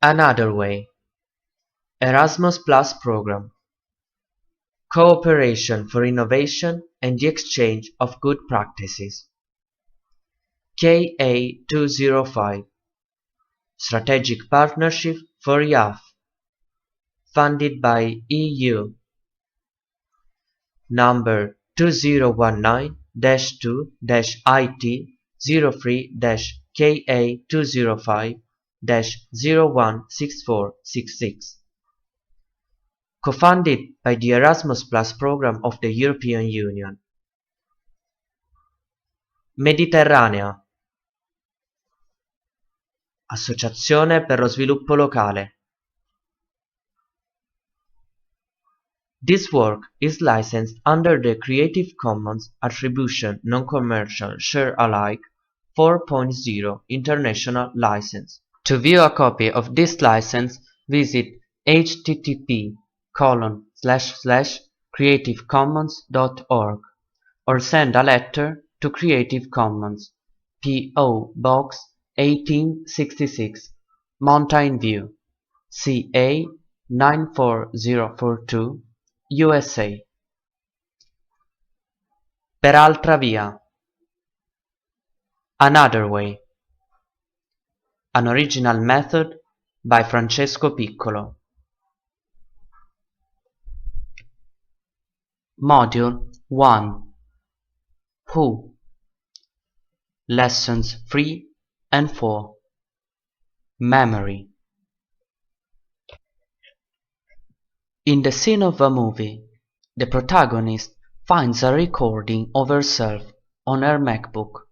Anotherway, Erasmus Plus Program, Cooperation for Innovation and the Exchange of Good Practices. KA2 Strategic Partnership for Youth, funded by EU. Number 2019-2-IT03-KA205-016466. Co-funded by the Erasmus Plus Program of the European Union. Mediterranea, Associazione per lo Sviluppo Locale. This work is licensed under the Creative Commons Attribution Non-Commercial Share Alike 4.0 International License. To view a copy of this license, visit http://creativecommons.org or send a letter to Creative Commons, P.O. Box 1866, Mountain View, CA 94042, USA. Per altra via. Anotherway. An original method by Francesco Piccolo. Module 1. Who? Lessons 3 and 4. Memory. In the scene of a movie, the protagonist finds a recording of herself on her MacBook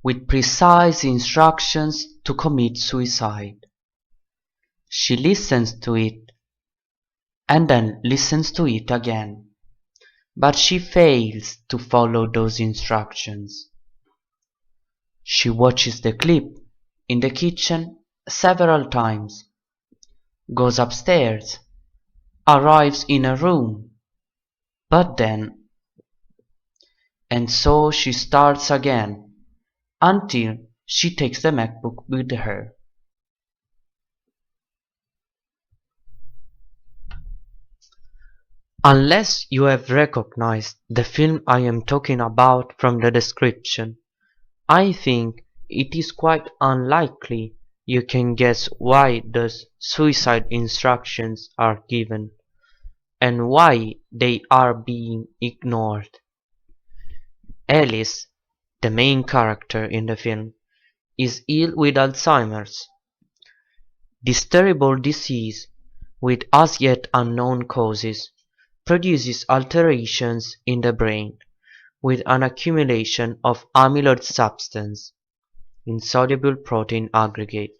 with precise instructions to commit suicide. She listens to it and then listens to it again, but she fails to follow those instructions. She watches the clip in the kitchen several times, goes upstairs, arrives in a room, but then... And so she starts again, until she takes the MacBook with her. Unless you have recognized the film I am talking about from the description, I think it is quite unlikely you can guess why those suicide instructions are given, and why they are being ignored. Alice, the main character in the film, is ill with Alzheimer's. This terrible disease, with as yet unknown causes, produces alterations in the brain, with an accumulation of amyloid substance, insoluble protein aggregate,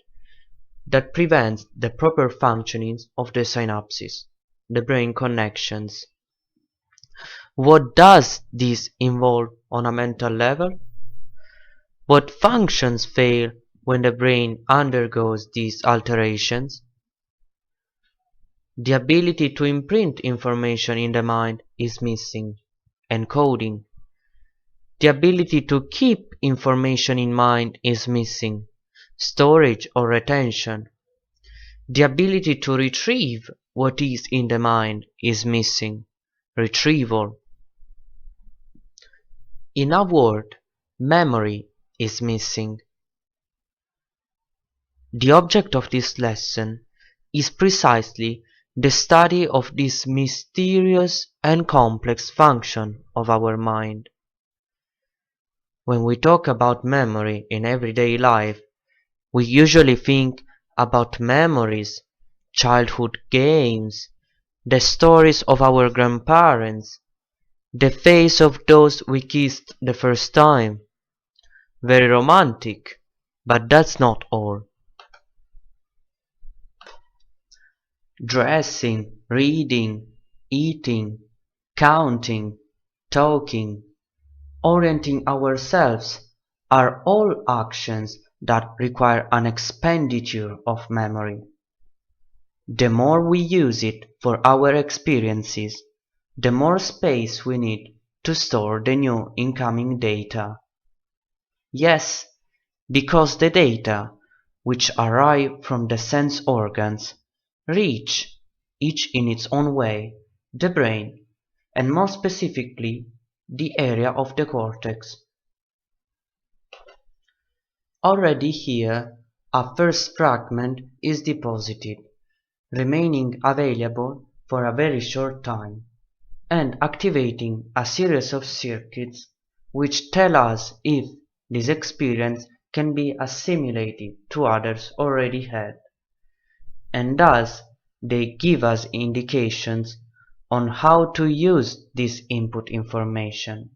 that prevents the proper functioning of the synapses, the brain connections. What does this involve on a mental level? What functions fail when the brain undergoes these alterations? The ability to imprint information in the mind is missing, encoding. The ability to keep information in mind is missing, storage or retention. The ability to retrieve what is in the mind is missing, retrieval. In a word, memory is missing. The object of this lesson is precisely the study of this mysterious and complex function of our mind. When we talk about memory in everyday life, we usually think about memories, childhood games, the stories of our grandparents, the face of those we kissed the first time. Very romantic, but that's not all. Dressing, reading, eating, counting, talking, orienting ourselves are all actions that require an expenditure of memory. The more we use it for our experiences, the more space we need to store the new incoming data. Yes, because the data, which arrive from the sense organs, reach, each in its own way, the brain, and more specifically, the area of the cortex. Already here, a first fragment is deposited, remaining available for a very short time, and activating a series of circuits which tell us if this experience can be assimilated to others already had, and thus they give us indications on how to use this input information,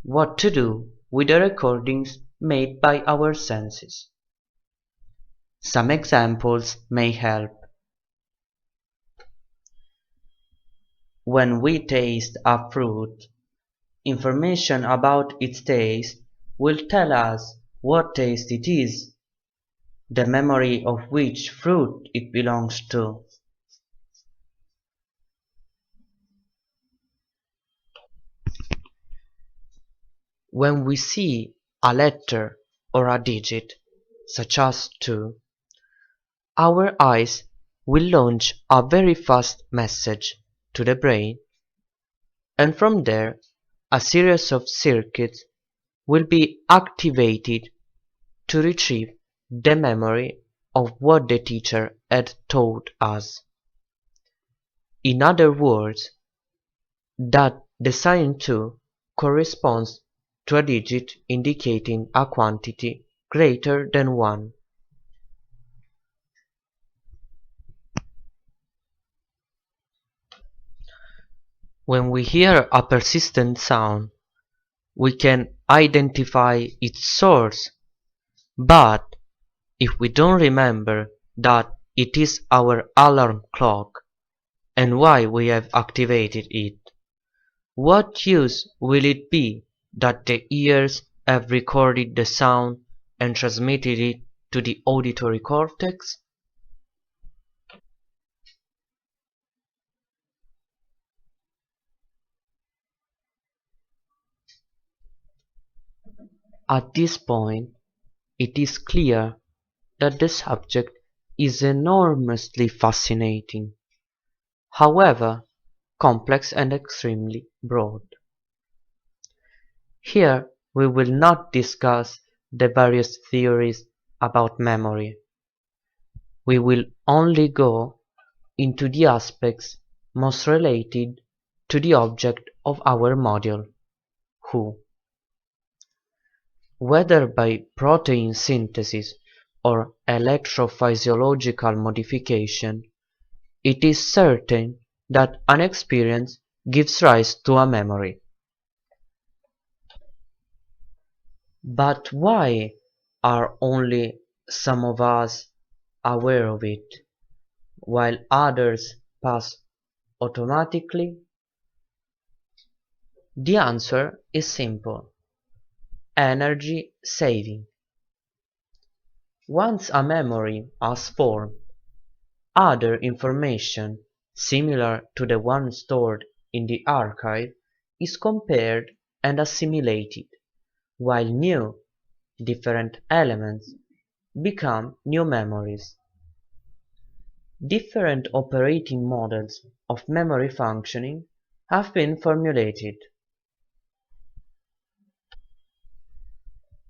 what to do with the recordings made by our senses. Some examples may help. When we taste a fruit, information about its taste will tell us what taste it is, the memory of which fruit it belongs to. When we see a letter or a digit, such as 2, our eyes will launch a very fast message to the brain, and from there a series of circuits will be activated to retrieve the memory of what the teacher had taught us. In other words, that the sign 2 corresponds to a digit indicating a quantity greater than 1. When we hear a persistent sound, we can identify its source, but if we don't remember that it is our alarm clock and why we have activated it, what use will it be that the ears have recorded the sound and transmitted it to the auditory cortex? At this point, it is clear that the subject is enormously fascinating, however complex and extremely broad. Here we will not discuss the various theories about memory. We will only go into the aspects most related to the object of our module, who. Whether by protein synthesis or electrophysiological modification, it is certain that an experience gives rise to a memory. But why are only some of us aware of it, while others pass automatically? The answer is simple: energy saving. Once a memory has formed, other information similar to the one stored in the archive is compared and assimilated, while new, different elements become new memories. Different operating models of memory functioning have been formulated.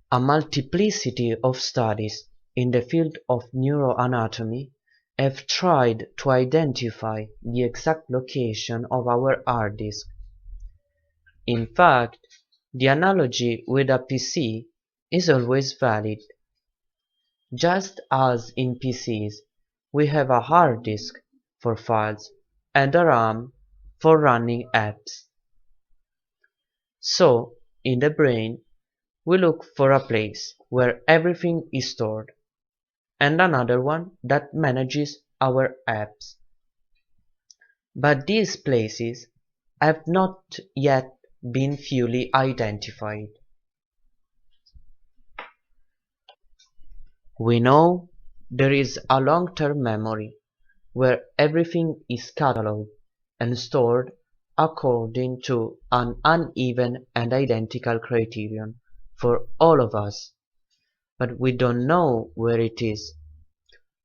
A multiplicity of studies in the field of neuroanatomy have tried to identify the exact location of our hard disk. In fact, the analogy with a PC is always valid. Just as in PCs, we have a hard disk for files and a RAM for running apps. So, in the brain, we look for a place where everything is stored, and another one that manages our apps. But these places have not yet been fully identified. We know there is a long-term memory where everything is catalogued and stored according to an uneven and identical criterion for all of us, but we don't know where it is.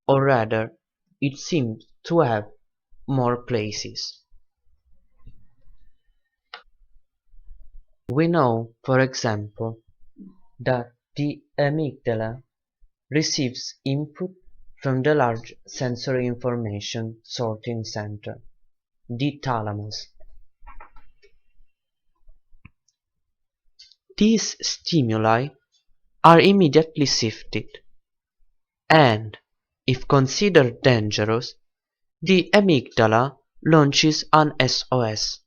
or rather, it seems to have more places. We know, for example, that the amygdala receives input from the large sensory information sorting center, the thalamus. These stimuli are immediately sifted, and, if considered dangerous, the amygdala launches an SOS,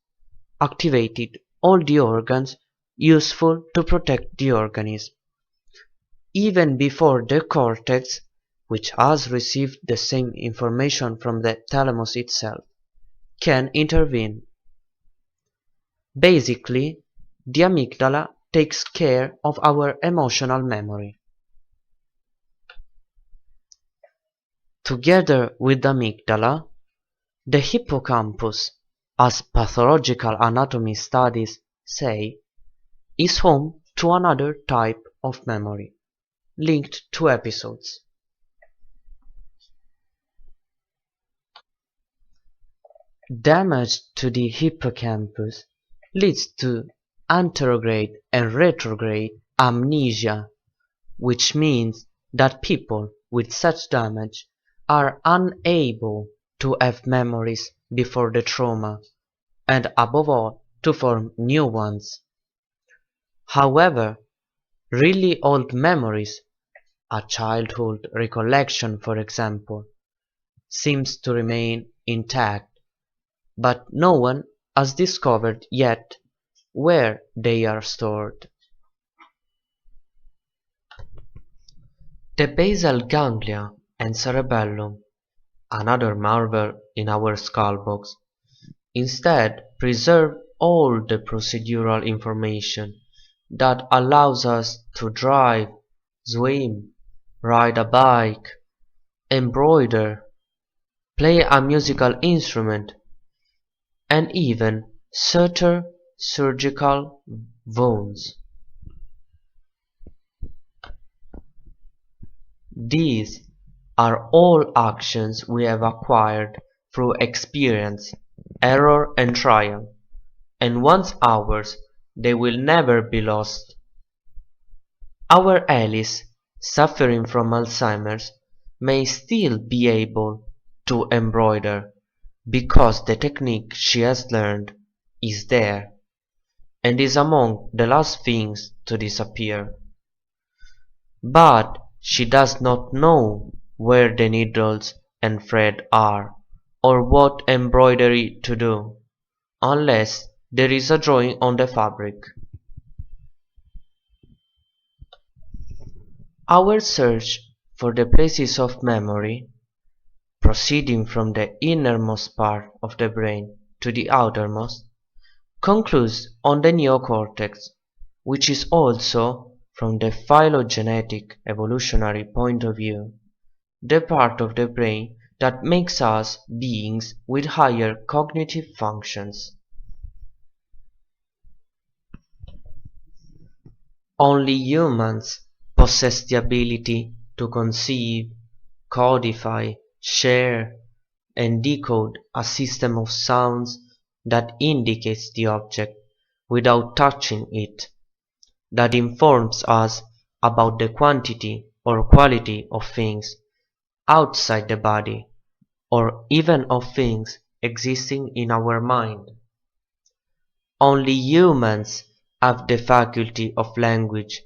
activating all the organs useful to protect the organism, even before the cortex, which has received the same information from the thalamus itself, can intervene. Basically, the amygdala takes care of our emotional memory. Together with the amygdala, the hippocampus, as pathological anatomy studies say, is home to another type of memory, linked to episodes. Damage to the hippocampus leads to anterograde and retrograde amnesia, which means that people with such damage are unable to have memories before the trauma, and above all, to form new ones. However, really old memories, a childhood recollection for example, seems to remain intact, but no one has discovered yet where they are stored. The basal ganglia and cerebellum, another marvel in our skull box, instead preserve all the procedural information that allows us to drive, swim, ride a bike, embroider, play a musical instrument, and even suture surgical wounds. These are all actions we have acquired through experience, error and trial, and once ours, they will never be lost. Our Alice, suffering from Alzheimer's, may still be able to embroider, because the technique she has learned is there, and is among the last things to disappear. But she does not know where the needles and thread are, or what embroidery to do, unless there is a drawing on the fabric. Our search for the places of memory, proceeding from the innermost part of the brain to the outermost, concludes on the neocortex, which is also, from the phylogenetic evolutionary point of view, the part of the brain that makes us beings with higher cognitive functions. Only humans possess the ability to conceive, codify, share, and decode a system of sounds that indicates the object without touching it, that informs us about the quantity or quality of things outside the body, or even of things existing in our mind. Only humans have the faculty of language,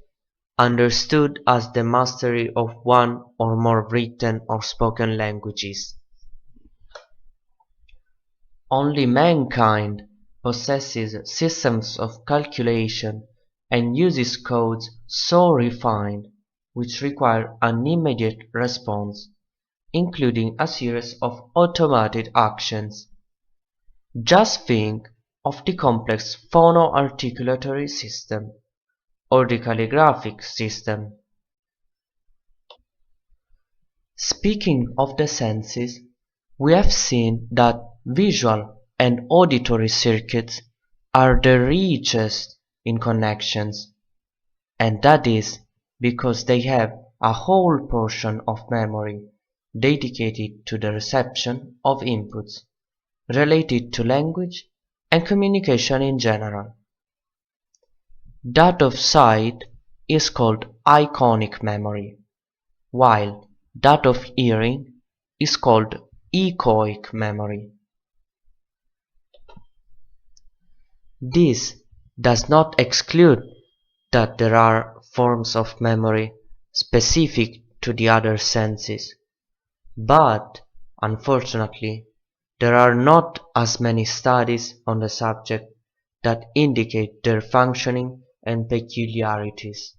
understood as the mastery of one or more written or spoken languages. Only mankind possesses systems of calculation and uses codes so refined which require an immediate response, including a series of automated actions. Just think of the complex phono-articulatory system, or the calligraphic system. Speaking of the senses, we have seen that visual and auditory circuits are the richest in connections, and that is because they have a whole portion of memory dedicated to the reception of inputs related to language and communication in general. That of sight is called iconic memory, while that of hearing is called echoic memory. This does not exclude that there are forms of memory specific to the other senses, but unfortunately there are not as many studies on the subject that indicate their functioning and peculiarities.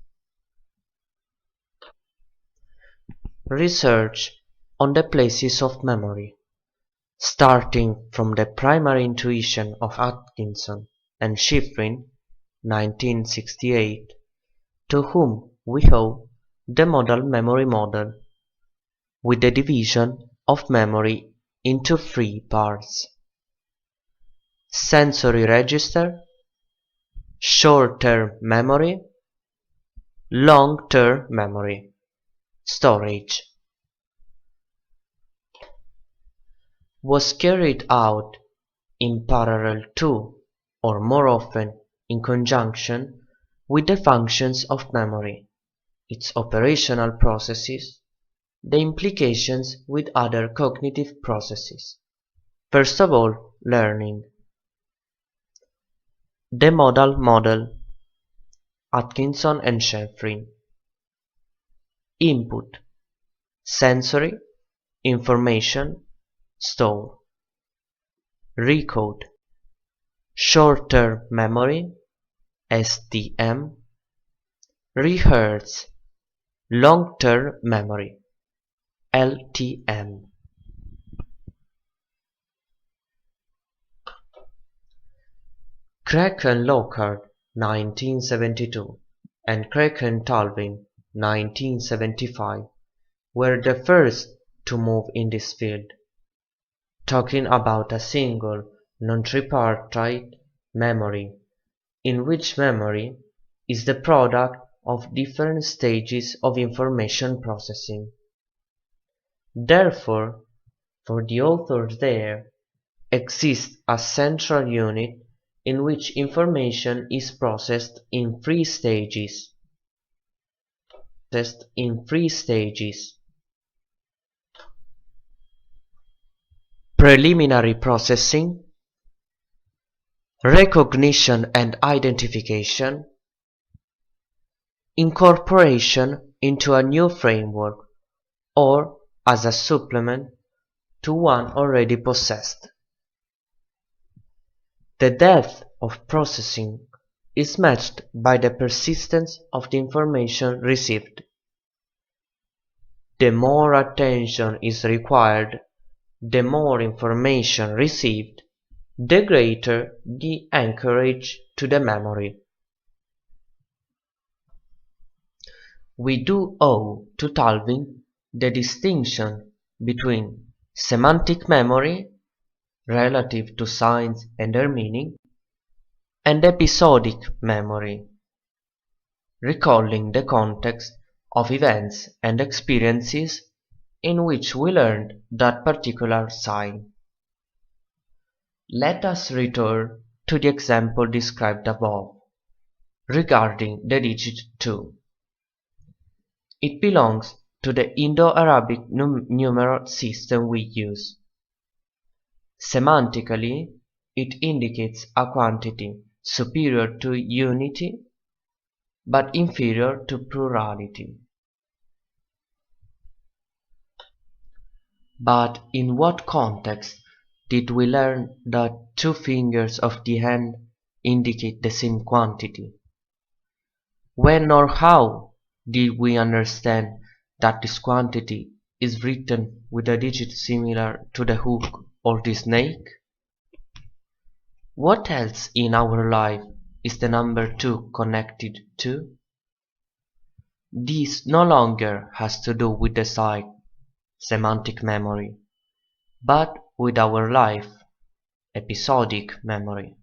Research on the places of memory, starting from the primary intuition of Atkinson and Shiffrin, 1968, to whom we owe the Modal Memory Model, with the division of memory into three parts: sensory register, short-term memory, long-term memory, storage. Was carried out in parallel to, or more often in conjunction with the functions of memory, its operational processes, the implications with other cognitive processes. First of all, learning. The Modal Model, Atkinson and Shiffrin. Input, sensory, information, store. Recode, short-term memory, STM. Rehearse, long-term memory, LTM. Craik Lockhart, 1972, and Craik Tulving, 1975, were the first to move in this field, talking about a single, non-tripartite memory, in which memory is the product of different stages of information processing. Therefore, for the authors there exists a central unit in which information is processed in three stages. Preliminary processing, recognition and identification, incorporation into a new framework or as a supplement to one already possessed. The depth of processing is matched by the persistence of the information received. The more attention is required, the more information received, the greater the anchorage to the memory. We do owe to Tulving the distinction between semantic memory, relative to signs and their meaning, and episodic memory, recalling the context of events and experiences in which we learned that particular sign. Let us return to the example described above, regarding the digit 2. It belongs to the Indo-Arabic numeral system we use. Semantically, it indicates a quantity superior to unity but inferior to plurality. But in what context did we learn that two fingers of the hand indicate the same quantity? When or how did we understand that this quantity is written with a digit similar to the hook or the snake? What else in our life is the number 2 connected to? This no longer has to do with the sight, semantic memory, but with our life, episodic memory.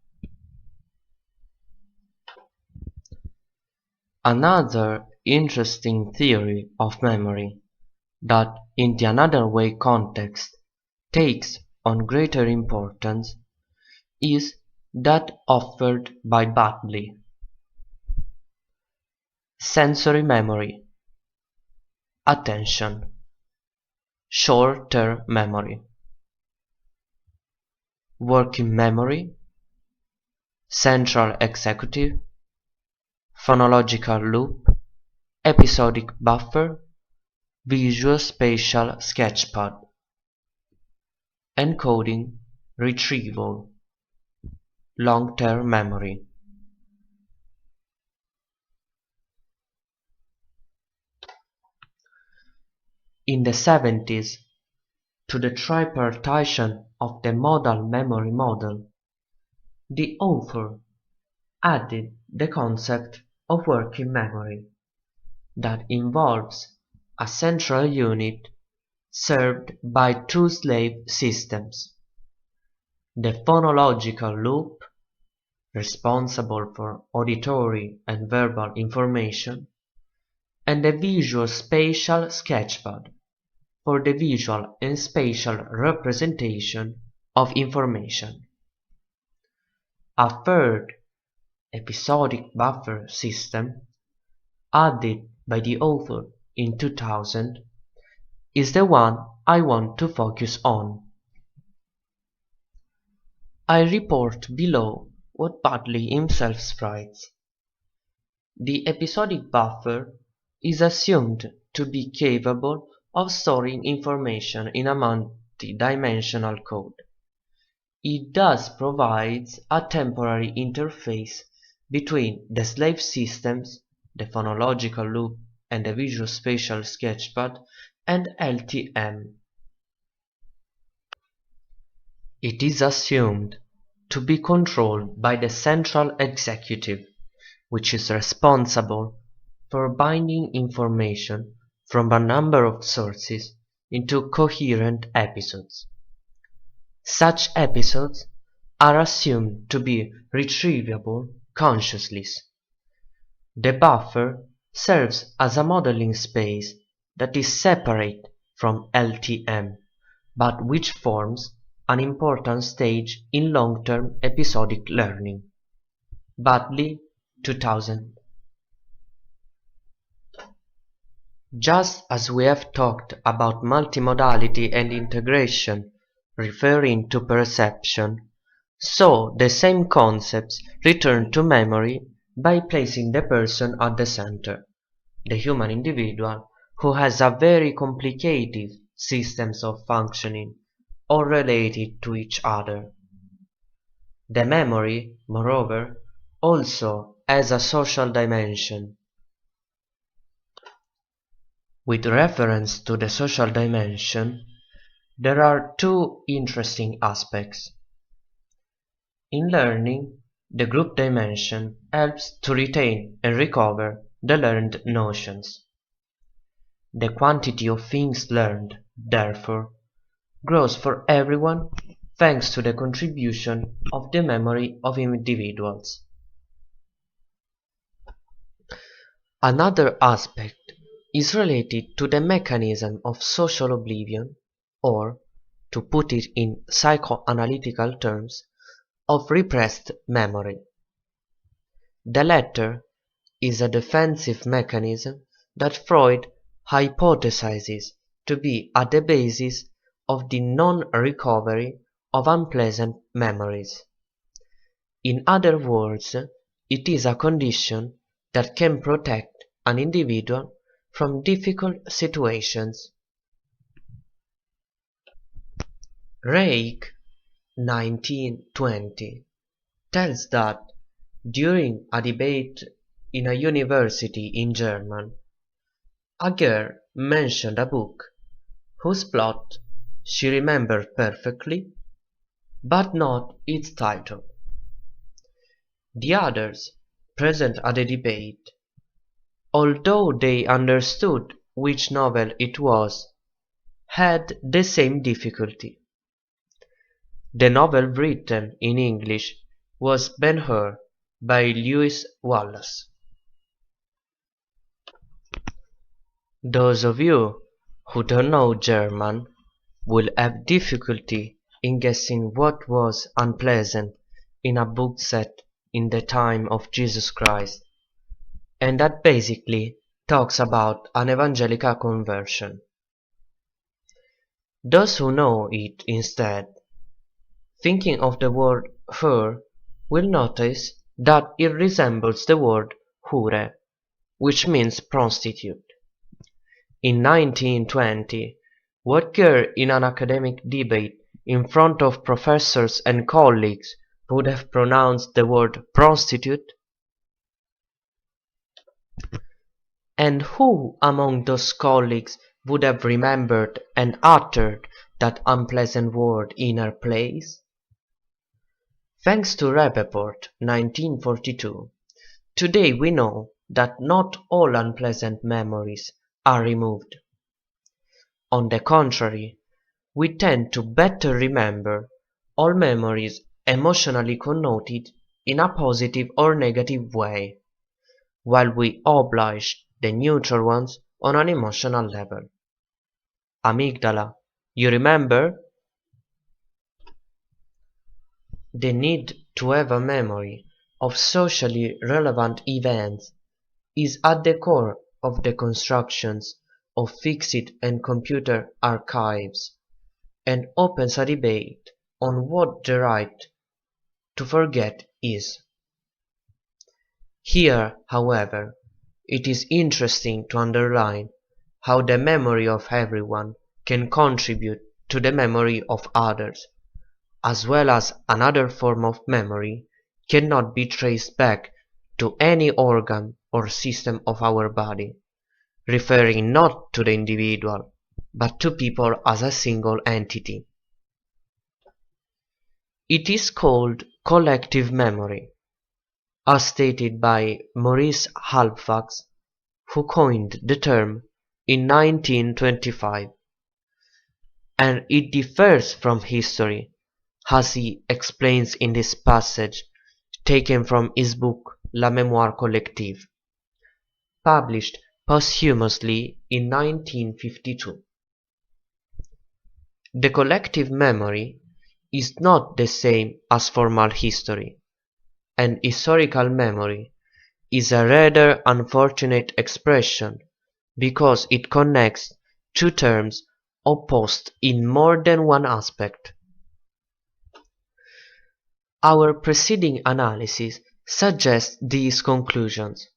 Another interesting theory of memory that in the Anotherway context takes on greater importance is that offered by Bartley. Sensory memory, attention, short-term memory, working memory, central executive, phonological loop, episodic buffer, visuospatial sketchpad, encoding, retrieval, long-term memory. In the 70s, to the tripartition of the Modal Memory Model, the author added the concept of working memory that involves a central unit served by two slave systems: the phonological loop, responsible for auditory and verbal information, and the visuospatial sketchpad, for the visual and spatial representation of information. A third, episodic buffer system, added by the author in 2000, is the one I want to focus on. I report below what Bartley himself writes. The episodic buffer is assumed to be capable of storing information in a multi-dimensional code. It thus provides a temporary interface between the slave systems, the phonological loop and the visuospatial sketchpad, and LTM. It is assumed to be controlled by the central executive, which is responsible for binding information from a number of sources into coherent episodes. Such episodes are assumed to be retrievable consciously. The buffer serves as a modeling space that is separate from LTM, but which forms an important stage in long-term episodic learning. Bartley, 2000. Just as we have talked about multimodality and integration referring to perception, so the same concepts return to memory by placing the person at the center, the human individual who has a very complicated systems of functioning, all related to each other. The memory, moreover, also has a social dimension. With reference to the social dimension, there are two interesting aspects. In learning, the group dimension helps to retain and recover the learned notions. The quantity of things learned, therefore, grows for everyone thanks to the contribution of the memory of individuals. Another aspect is related to the mechanism of social oblivion, or, to put it in psychoanalytical terms, of repressed memory. The latter is a defensive mechanism that Freud hypothesizes to be at the basis of the non-recovery of unpleasant memories. In other words, it is a condition that can protect an individual from difficult situations. Craik, 1920, tells that during a debate in a university in Germany, a girl mentioned a book whose plot she remembered perfectly, but not its title. The others present at the debate, although they understood which novel it was, had the same difficulty. The novel written in English was Ben-Hur by Lewis Wallace. Those of you who don't know German will have difficulty in guessing what was unpleasant in a book set in the time of Jesus Christ, and that basically talks about an evangelical conversion. Those who know it instead, thinking of the word her, will notice that it resembles the word hure, which means prostitute. In 1920, what girl in an academic debate in front of professors and colleagues would have pronounced the word prostitute? And who among those colleagues would have remembered and uttered that unpleasant word in her place? Thanks to Rappaport, 1942, today we know that not all unpleasant memories are removed. On the contrary, we tend to better remember all memories emotionally connoted in a positive or negative way, while we oblige the neutral ones on an emotional level. Amygdala, you remember? The need to have a memory of socially relevant events is at the core of the constructions of fixed and computer archives, and opens a debate on what the right to forget is. Here, however, it is interesting to underline how the memory of everyone can contribute to the memory of others, as well as another form of memory cannot be traced back to any organ or system of our body, referring not to the individual, but to people as a single entity. It is called collective memory, as stated by Maurice Halbwachs, who coined the term in 1925, and it differs from history, as he explains in this passage taken from his book La Mémoire Collective, published posthumously in 1952. The collective memory is not the same as formal history, and historical memory is a rather unfortunate expression because it connects two terms opposed in more than one aspect. Our preceding analysis suggests these conclusions.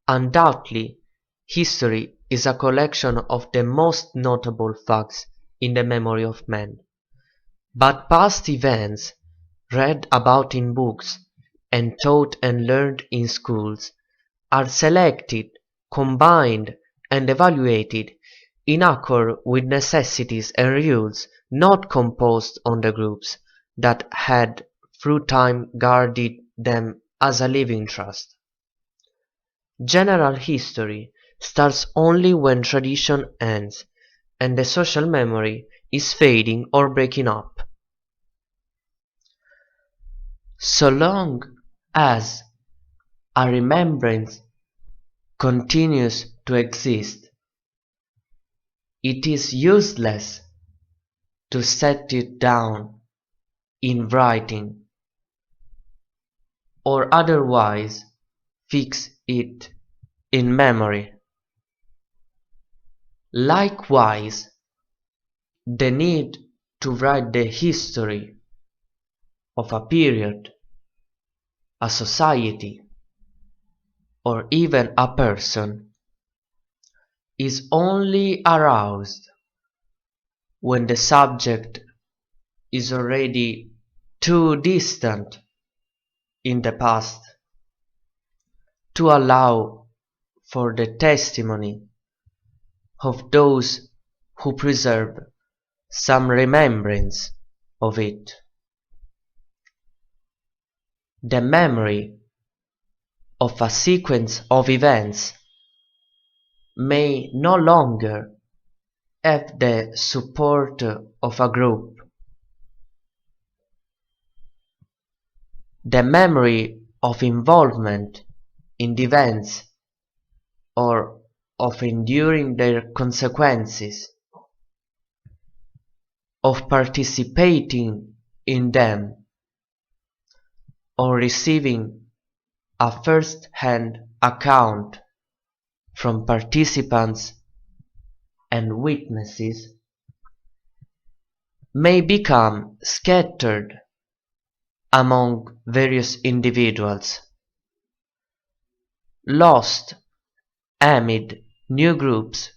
Undoubtedly, history is a collection of the most notable facts in the memory of man. But past events, read about in books, and taught and learned in schools, are selected, combined, and evaluated in accord with necessities and rules not composed on the groups that had through time guarded them as a living trust. General history starts only when tradition ends and the social memory is fading or breaking up. So long as a remembrance continues to exist, it is useless to set it down in writing or otherwise fix it in memory. Likewise, the need to write the history of a period, a society, or even a person is only aroused when the subject is already too distant in the past to allow for the testimony of those who preserve some remembrance of it. The memory of a sequence of events may no longer have the support of a group. The memory of involvement in the events or of enduring their consequences, of participating in them, or receiving a first-hand account from participants and witnesses, may become scattered among various individuals, lost amid new groups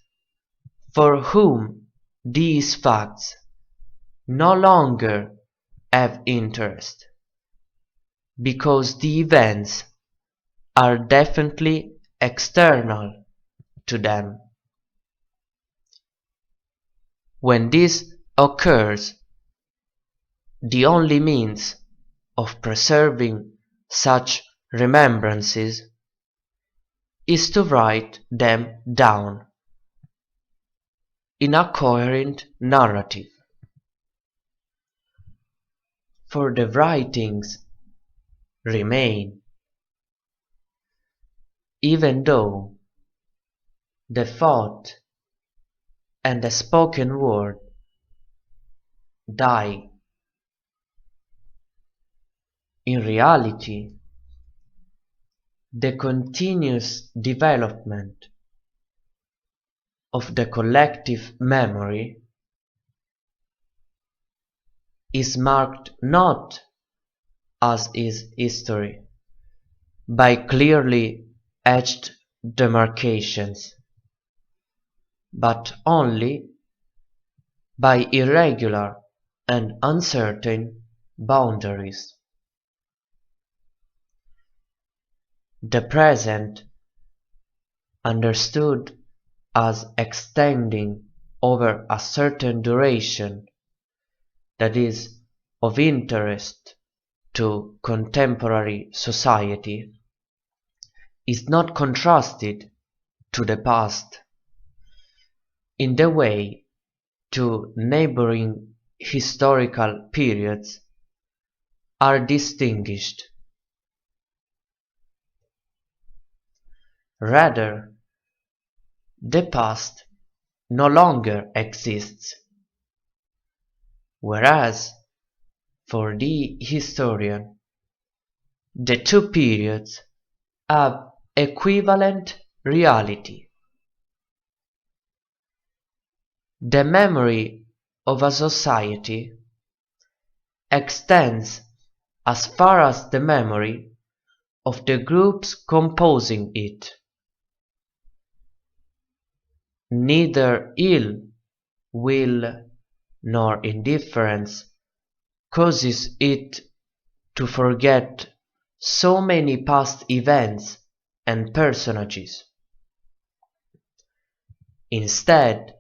for whom these facts no longer have interest, because the events are definitely external to them. When this occurs, the only means of preserving such remembrances is to write them down in a coherent narrative. For the writings remain, even though the thought and the spoken word die. In reality, the continuous development of the collective memory is marked not, as is history, by clearly etched demarcations, but only by irregular and uncertain boundaries. The present, understood as extending over a certain duration that is of interest to contemporary society, is not contrasted to the past in the way to neighboring historical periods are distinguished. Rather, the past no longer exists, whereas for the historian the two periods have equivalent reality. The memory of a society extends as far as the memory of the groups composing it. Neither ill will nor indifference causes it to forget so many past events and personages. Instead,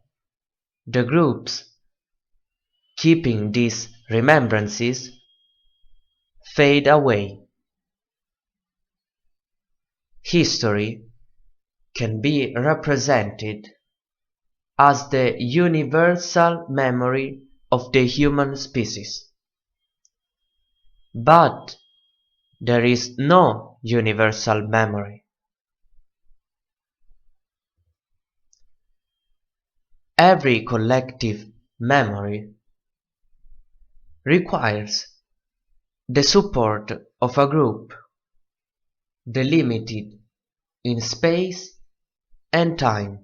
the groups, keeping these remembrances, fade away. History can be represented as the universal memory of the human species. But there is no universal memory. Every collective memory requires the support of a group delimited in space and time.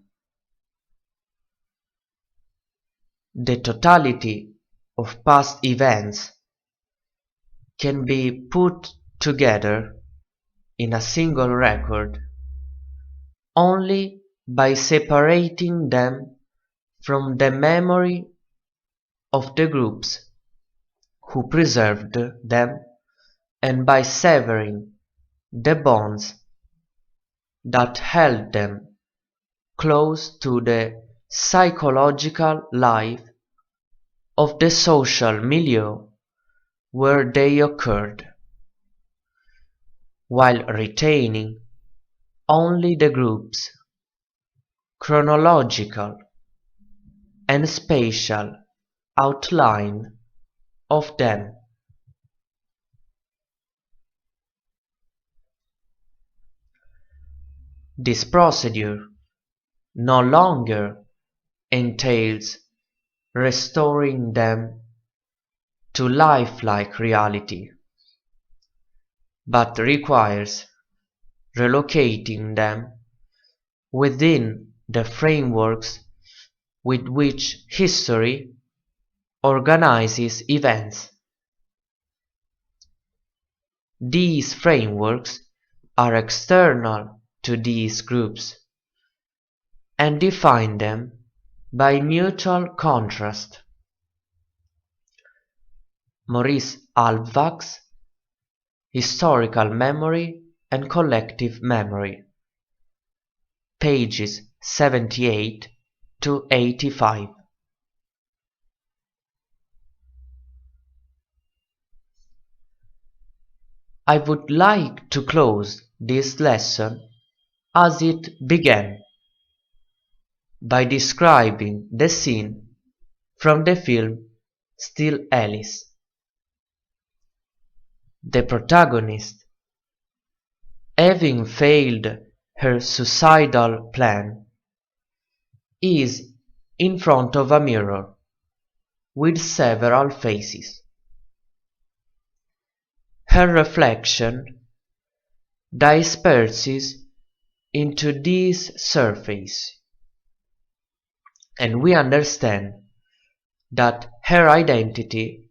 The totality of past events can be put together in a single record only by separating them from the memory of the groups who preserved them, and by severing the bonds that held them close to the psychological life of the social milieu where they occurred, while retaining only the group's chronological and spatial outline of them. This procedure no longer entails restoring them to lifelike reality, but requires relocating them within the frameworks with which history organizes events. These frameworks are external to these groups and define them by mutual contrast. Maurice Halbwachs, Historical Memory and Collective Memory, pages 78 to 85. I would like to close this lesson as it began, by describing the scene from the film Still Alice. The protagonist, having failed her suicidal plan, is in front of a mirror with several faces. Her reflection disperses into this surface, and we understand that her identity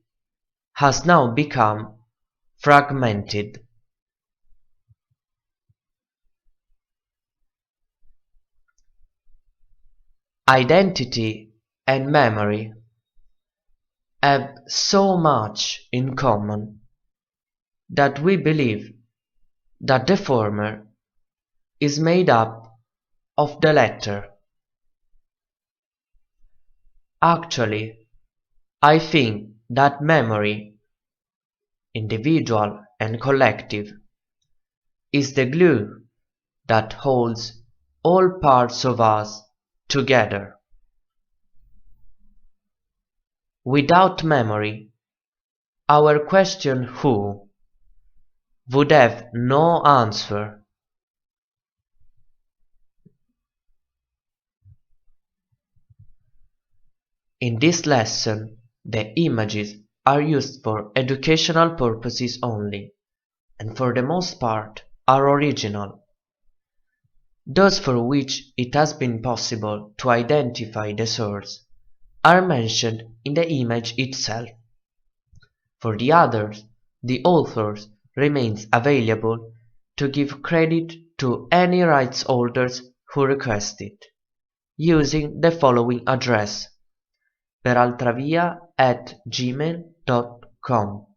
has now become fragmented. Identity and memory have so much in common that we believe that the former is made up of the latter. Actually, I think that memory, individual and collective, is the glue that holds all parts of us together. Without memory, our question who would have no answer. In this lesson, the images are used for educational purposes only, and for the most part are original. Those for which it has been possible to identify the source are mentioned in the image itself. For the others, the author remains available to give credit to any rights holders who request it, using the following address: peraltravia@gmail.com.